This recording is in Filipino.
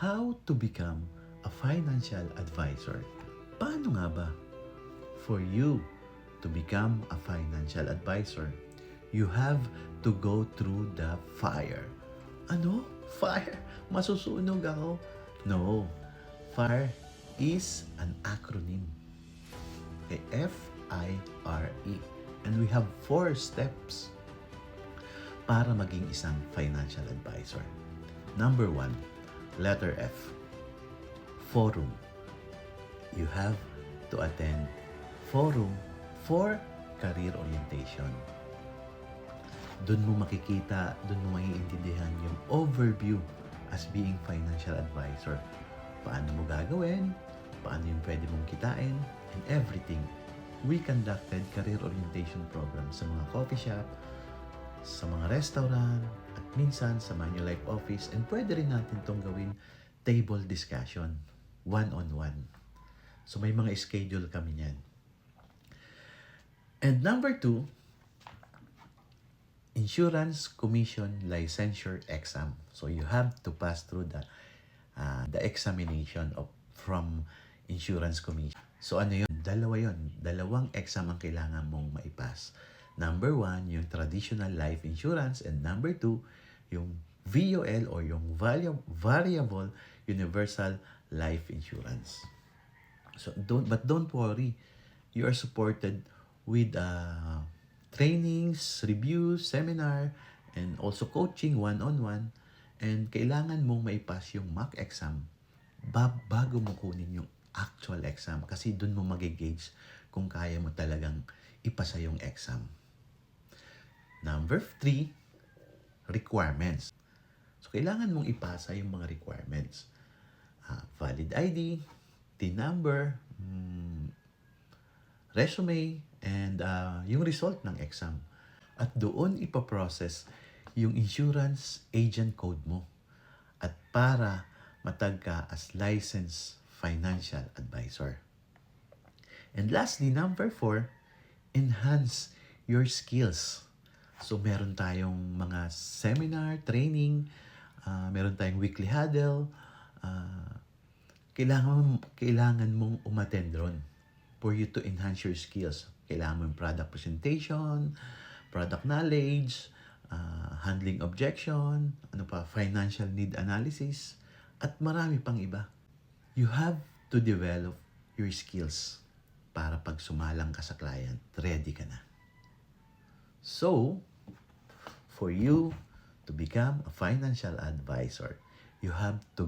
How to become a financial advisor? Paano nga ba? For you to become a financial advisor, you have to go through the fire. Ano? Fire? Masusunog ako? No. FIRE is an acronym. Okay, F-I-R-E. And we have 4 steps para maging isang financial advisor. Number 1, letter F, forum. You have to attend forum for career orientation. Doon mo makikita, doon mo maiintindihan yung overview as being financial advisor. Paano mo gagawin, paano yung pwede mong kitain, and everything. We conducted career orientation program sa mga coffee shop, sa mga restaurant, at minsan sa Manulife office, and pwede rin natin itong gawin table discussion, one-on-one. So may mga schedule kami niyan. And number 2, Insurance Commission Licensure Exam. So you have to pass through the examination from Insurance Commission. So ano yun? Dalawa yun. Dalawang exam ang kailangan mong maipass. Number 1, yung traditional life insurance, and number 2, yung VUL or yung variable universal life insurance. So don't worry. You are supported with trainings, reviews, seminar, and also coaching one-on-one. And kailangan mong maipass yung mock exam bago mo kunin yung actual exam, kasi doon mo mag-gauge kung kaya mo talagang ipasa yung exam. Number 3, requirements. So kailangan mong ipasa yung mga requirements. Valid ID, TIN number, resume, and yung result ng exam. At doon ipaprocess yung insurance agent code mo. At para matag ka as licensed financial advisor. And lastly, number 4, enhance your skills. So meron tayong mga seminar, training, meron tayong weekly huddle. Kailangan mong umattend ron for you to enhance your skills. Kailangan mo yung product presentation, product knowledge, handling objection, financial need analysis, at marami pang iba. You have to develop your skills para pag sumalang ka sa client, ready ka na. So, for you to become a financial advisor, you have to